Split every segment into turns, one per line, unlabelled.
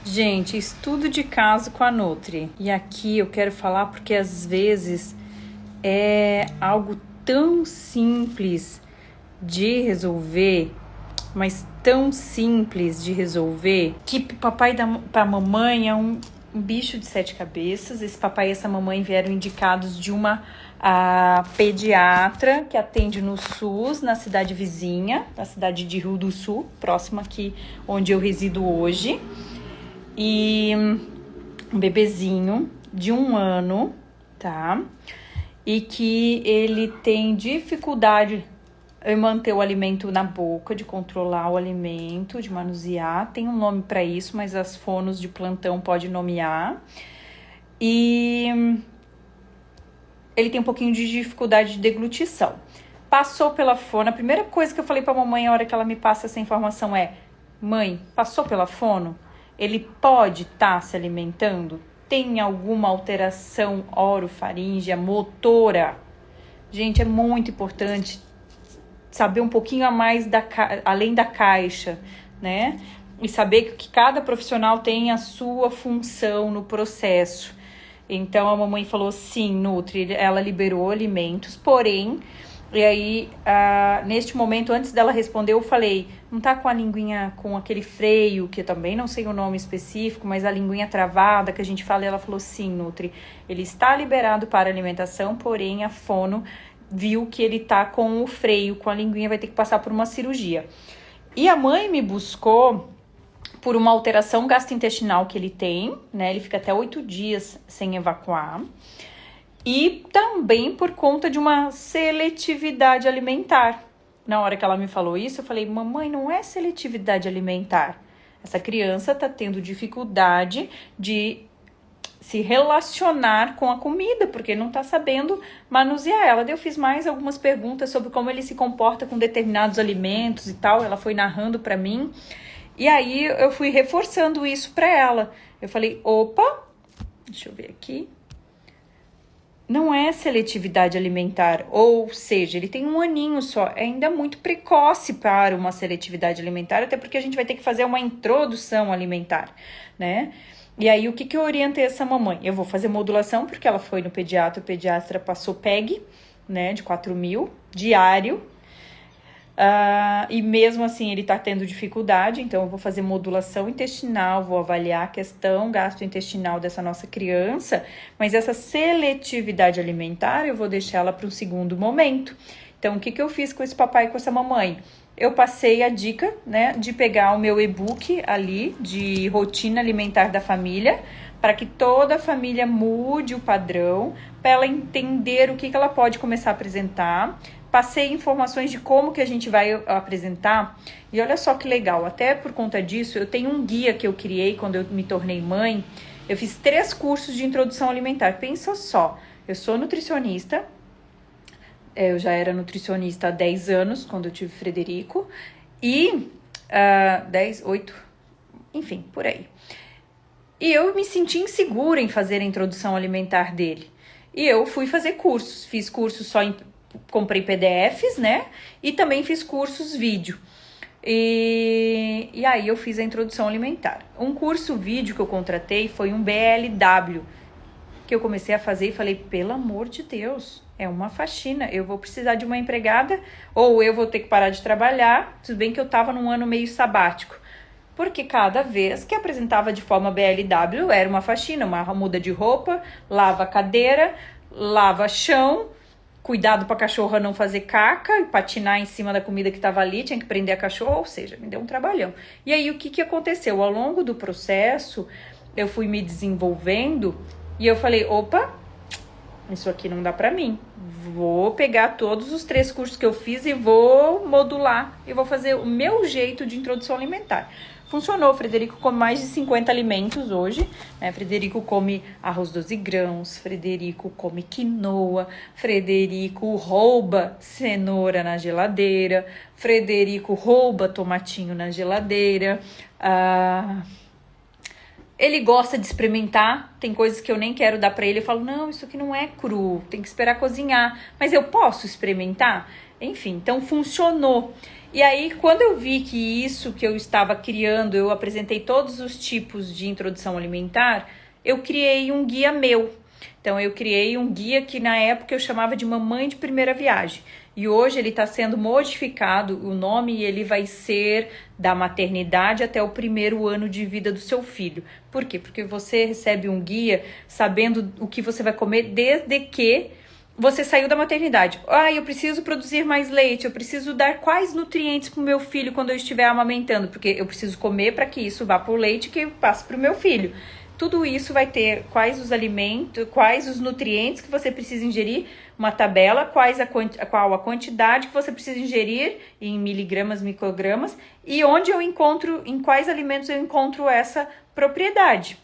Gente, estudo de caso com a Nutri. E aqui eu quero falar porque às vezes é algo tão simples de resolver, mas tão simples de resolver, que pro papai e pra mamãe é um bicho de sete cabeças. Esse papai e essa mamãe vieram indicados de uma pediatra que atende no SUS, na cidade vizinha, na cidade de Rio do Sul, próxima aqui onde eu resido hoje. E um bebezinho de 1 ano, tá? E que ele tem dificuldade em manter o alimento na boca, de controlar o alimento, de manusear. Tem um nome para isso, mas as fonos de plantão podem nomear. E ele tem um pouquinho de dificuldade de deglutição. Passou pela fono. A primeira coisa que eu falei pra mamãe na hora que ela me passa essa informação é: mãe, passou pela fono? Ele pode estar se alimentando? Tem alguma alteração orofaríngea, motora? Gente, é muito importante saber um pouquinho a mais além da caixa, né? E saber que cada profissional tem a sua função no processo. Então, a mamãe falou, sim, Nutri, ela liberou alimentos, porém, e aí, neste momento, antes dela responder, eu falei, não tá com a linguinha, com aquele freio, que eu também não sei o nome específico, mas a linguinha travada que a gente fala, e ela falou, sim, Nutri, ele está liberado para alimentação, porém, a fono viu que ele tá com o freio, com a linguinha, vai ter que passar por uma cirurgia. E a mãe me buscou por uma alteração gastrointestinal que ele tem, né? Ele fica até 8 dias sem evacuar. E também por conta de uma seletividade alimentar. Na hora que ela me falou isso, eu falei, mamãe, não é seletividade alimentar. Essa criança tá tendo dificuldade de se relacionar com a comida, porque não tá sabendo manusear ela. Daí eu fiz mais algumas perguntas sobre como ele se comporta com determinados alimentos e tal. Ela foi narrando pra mim. E aí eu fui reforçando isso pra ela. Eu falei, opa, deixa eu ver aqui. Não é seletividade alimentar, ou seja, ele tem 1 aninho só, é ainda muito precoce para uma seletividade alimentar, até porque a gente vai ter que fazer uma introdução alimentar, né? E aí, o que eu orientei essa mamãe? Eu vou fazer modulação, porque ela foi no pediatra, o pediatra passou PEG, né, de 4.000, diário, e mesmo assim ele tá tendo dificuldade, então eu vou fazer modulação intestinal, vou avaliar a questão gastrointestinal dessa nossa criança, mas essa seletividade alimentar eu vou deixar ela para um segundo momento. Então, o que eu fiz com esse papai e com essa mamãe? Eu passei a dica, né, de pegar o meu e-book ali, de rotina alimentar da família, para que toda a família mude o padrão, para ela entender o que ela pode começar a apresentar. Passei informações de como que a gente vai apresentar. E olha só que legal, até por conta disso, eu tenho um guia que eu criei quando eu me tornei mãe. Eu fiz 3 cursos de introdução alimentar. Pensa só, eu sou nutricionista, eu já era nutricionista há 10 anos, quando eu tive Frederico, e 10, 8, enfim, por aí. E eu me senti insegura em fazer a introdução alimentar dele. E eu fui fazer cursos, fiz cursos comprei PDFs, né? E também fiz cursos vídeo. E aí eu fiz a introdução alimentar. Um curso vídeo que eu contratei foi um BLW, que eu comecei a fazer e falei, pelo amor de Deus, é uma faxina, eu vou precisar de uma empregada ou eu vou ter que parar de trabalhar, tudo bem que eu tava num ano meio sabático. Porque cada vez que apresentava de forma BLW era uma faxina, uma muda de roupa, lava a cadeira, lava chão, cuidado para a cachorra não fazer caca e patinar em cima da comida que estava ali, tinha que prender a cachorra, ou seja, me deu um trabalhão. E aí, o que aconteceu? Ao longo do processo, eu fui me desenvolvendo e eu falei, opa, isso aqui não dá para mim. Vou pegar todos os 3 cursos que eu fiz e vou modular e vou fazer o meu jeito de introdução alimentar. Funcionou, o Frederico come mais de 50 alimentos hoje, né? Frederico come arroz 12 grãos, Frederico come quinoa, Frederico rouba cenoura na geladeira, Frederico rouba tomatinho na geladeira, ele gosta de experimentar, tem coisas que eu nem quero dar pra ele, eu falo, não, isso aqui não é cru, tem que esperar cozinhar, mas eu posso experimentar? Enfim, então funcionou. E aí, quando eu vi que isso que eu estava criando, eu apresentei todos os tipos de introdução alimentar, eu criei um guia meu. Então, eu criei um guia que na época eu chamava de Mamãe de Primeira Viagem. E hoje ele está sendo modificado, o nome, e ele vai ser da maternidade até o 1º ano de vida do seu filho. Por quê? Porque você recebe um guia sabendo o que você vai comer desde que você saiu da maternidade. Eu preciso produzir mais leite, eu preciso dar quais nutrientes para o meu filho quando eu estiver amamentando, porque eu preciso comer para que isso vá para o leite que passe para o meu filho. Tudo isso vai ter quais os alimentos, quais os nutrientes que você precisa ingerir, uma tabela, qual a quantidade que você precisa ingerir em miligramas, microgramas, e onde eu encontro, em quais alimentos eu encontro essa propriedade.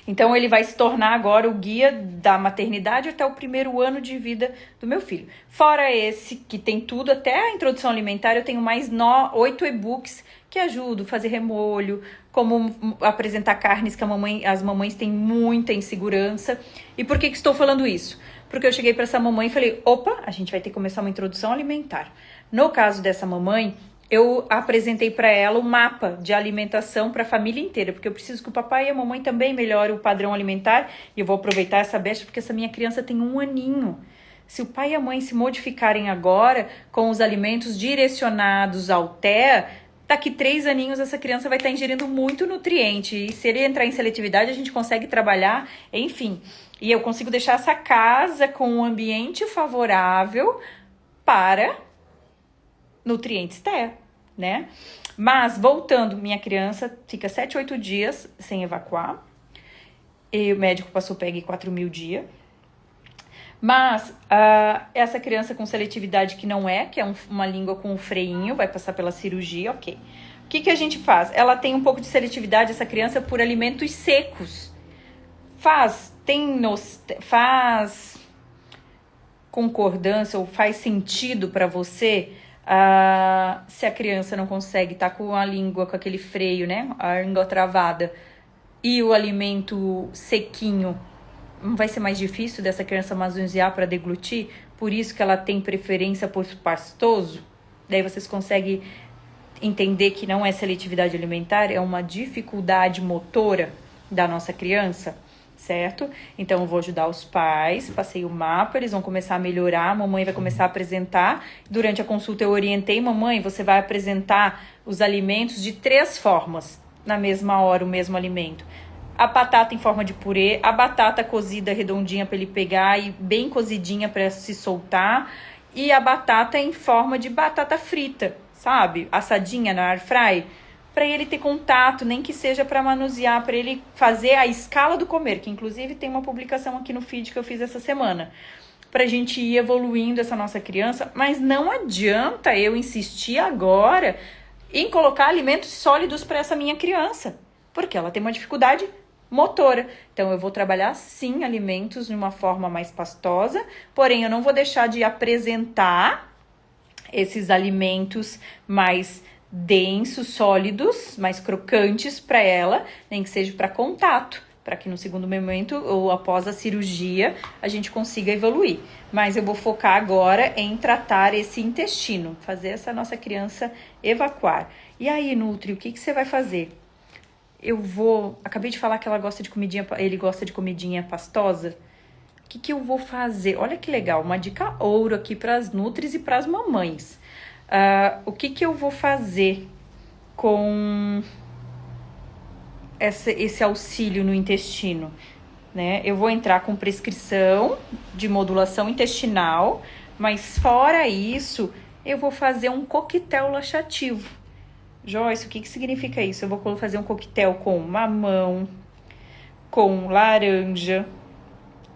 Então, ele vai se tornar agora o guia da maternidade até o 1º ano de vida do meu filho. Fora esse, que tem tudo, até a introdução alimentar, eu tenho mais 8 e-books que ajudam a fazer remolho, como apresentar carnes que as mamães têm muita insegurança. E por que estou falando isso? Porque eu cheguei para essa mamãe e falei, opa, a gente vai ter que começar uma introdução alimentar. No caso dessa mamãe, eu apresentei para ela um mapa de alimentação para a família inteira, porque eu preciso que o papai e a mamãe também melhorem o padrão alimentar, e eu vou aproveitar essa brecha porque essa minha criança tem 1 aninho. Se o pai e a mãe se modificarem agora com os alimentos direcionados ao TEA, daqui 3 aninhos essa criança vai estar ingerindo muito nutriente, e se ele entrar em seletividade a gente consegue trabalhar, enfim. E eu consigo deixar essa casa com um ambiente favorável para nutrientes TEA, né? Mas, voltando, minha criança fica 7, 8 dias sem evacuar. E o médico passou PEG 4.000 dias. Mas, essa criança com seletividade que não que é uma língua com um freinho, vai passar pela cirurgia, ok. O que a gente faz? Ela tem um pouco de seletividade, essa criança, por alimentos secos. Faz concordância ou faz sentido para você se a criança não consegue estar com a língua, com aquele freio, né? A língua travada e o alimento sequinho, não vai ser mais difícil dessa criança manusear para deglutir? Por isso que ela tem preferência por pastoso? Daí vocês conseguem entender que não é seletividade alimentar, é uma dificuldade motora da nossa criança, certo? Então, eu vou ajudar os pais, passei o mapa, eles vão começar a melhorar, a mamãe vai começar a apresentar. Durante a consulta eu orientei, mamãe, você vai apresentar os alimentos de 3 formas, na mesma hora, o mesmo alimento. A batata em forma de purê, a batata cozida redondinha para ele pegar e bem cozidinha para se soltar, e a batata em forma de batata frita, sabe? Assadinha na air fry, para ele ter contato, nem que seja para manusear, para ele fazer a escala do comer, que inclusive tem uma publicação aqui no feed que eu fiz essa semana, para a gente ir evoluindo essa nossa criança. Mas não adianta eu insistir agora em colocar alimentos sólidos para essa minha criança, porque ela tem uma dificuldade motora. Então, eu vou trabalhar, sim, alimentos de uma forma mais pastosa, porém, eu não vou deixar de apresentar esses alimentos mais densos, sólidos, mais crocantes para ela, nem que seja para contato, para que no segundo momento ou após a cirurgia a gente consiga evoluir. Mas eu vou focar agora em tratar esse intestino, fazer essa nossa criança evacuar. E aí, Nutri, o que você vai fazer? Acabei de falar que ele gosta de comidinha pastosa. O que eu vou fazer? Olha que legal, uma dica ouro aqui para as nutris e para as mamães. O que eu vou fazer com esse auxílio no intestino, né? Eu vou entrar com prescrição de modulação intestinal, mas fora isso, eu vou fazer um coquetel laxativo. Joyce, o que significa isso? Eu vou fazer um coquetel com mamão, com laranja,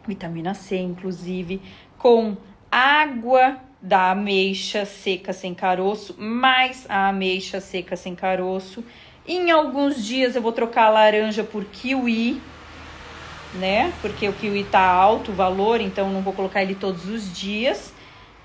vitamina C, inclusive, com água da ameixa seca sem caroço, mais a ameixa seca sem caroço. Em alguns dias eu vou trocar a laranja por kiwi, né? Porque o kiwi tá alto o valor, então não vou colocar ele todos os dias.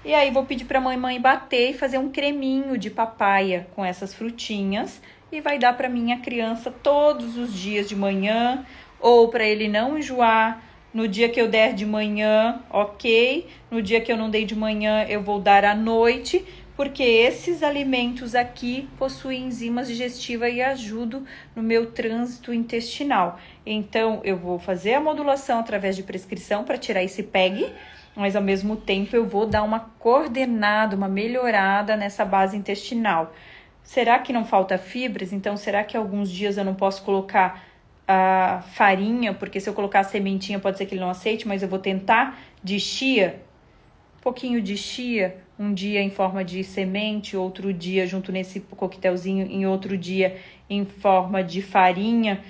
E aí vou pedir para a mamãe bater e fazer um creminho de papaya com essas frutinhas e vai dar para minha criança todos os dias de manhã, ou para ele não enjoar. No dia que eu der de manhã, ok. No dia que eu não dei de manhã, eu vou dar à noite, porque esses alimentos aqui possuem enzimas digestivas e ajudam no meu trânsito intestinal. Então, eu vou fazer a modulação através de prescrição para tirar esse PEG, mas ao mesmo tempo eu vou dar uma coordenada, uma melhorada nessa base intestinal. Será que não falta fibras? Então, será que alguns dias eu não posso colocar a farinha? Porque se eu colocar a sementinha pode ser que ele não aceite, mas eu vou tentar de chia, um pouquinho de chia, um dia em forma de semente, outro dia junto nesse coquetelzinho, em outro dia em forma de farinha,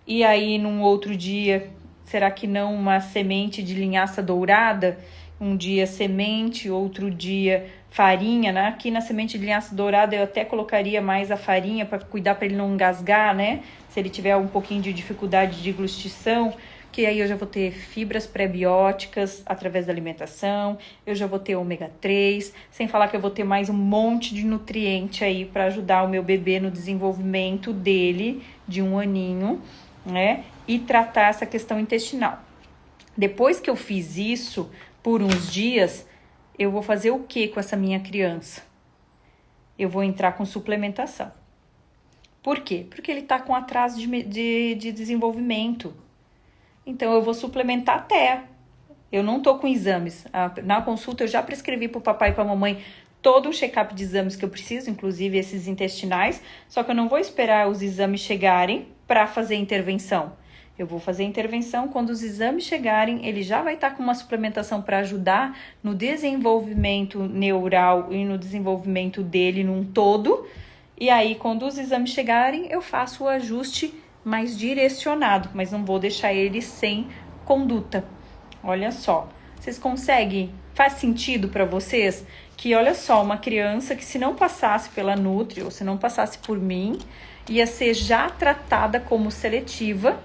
e aí num outro dia, será que não uma semente de linhaça dourada? Um dia semente, outro dia farinha, né? Aqui na semente de linhaça dourada eu até colocaria mais a farinha para cuidar para ele não engasgar, né? Se ele tiver um pouquinho de dificuldade de deglutição, que aí eu já vou ter fibras pré-bióticas através da alimentação, eu já vou ter ômega 3, sem falar que eu vou ter mais um monte de nutriente aí para ajudar o meu bebê no desenvolvimento dele, de 1 aninho, né? E tratar essa questão intestinal. Depois que eu fiz isso, por uns dias, eu vou fazer o que com essa minha criança? Eu vou entrar com suplementação. Por quê? Porque ele está com atraso de desenvolvimento. Então, eu vou suplementar até. Eu não tô com exames. Na consulta, eu já prescrevi pro papai e pra mamãe todo um check-up de exames que eu preciso, inclusive esses intestinais. Só que eu não vou esperar os exames chegarem para fazer intervenção. Eu vou fazer intervenção quando os exames chegarem, ele já vai estar com uma suplementação para ajudar no desenvolvimento neural e no desenvolvimento dele num todo. E aí, quando os exames chegarem, eu faço o ajuste mais direcionado, mas não vou deixar ele sem conduta. Olha só, vocês conseguem? Faz sentido para vocês? Que olha só, uma criança que se não passasse pela Nutri ou se não passasse por mim, ia ser já tratada como seletiva,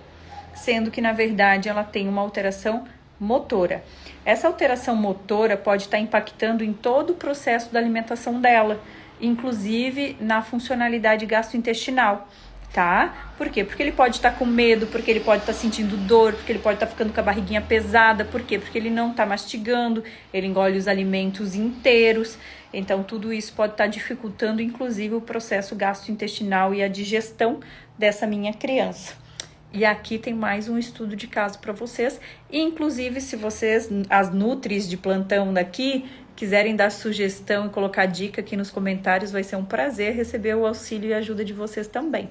sendo que na verdade ela tem uma alteração motora. Essa alteração motora pode estar impactando em todo o processo da alimentação dela, inclusive na funcionalidade gastrointestinal. Tá? Por quê? Porque ele pode estar com medo, porque ele pode estar sentindo dor, porque ele pode estar ficando com a barriguinha pesada. Por quê? Porque ele não está mastigando, ele engole os alimentos inteiros. Então, tudo isso pode estar dificultando, inclusive, o processo gastrointestinal e a digestão dessa minha criança. E aqui tem mais um estudo de caso para vocês. E, inclusive, se vocês, as nutris de plantão daqui, quiserem dar sugestão e colocar dica aqui nos comentários, vai ser um prazer receber o auxílio e ajuda de vocês também.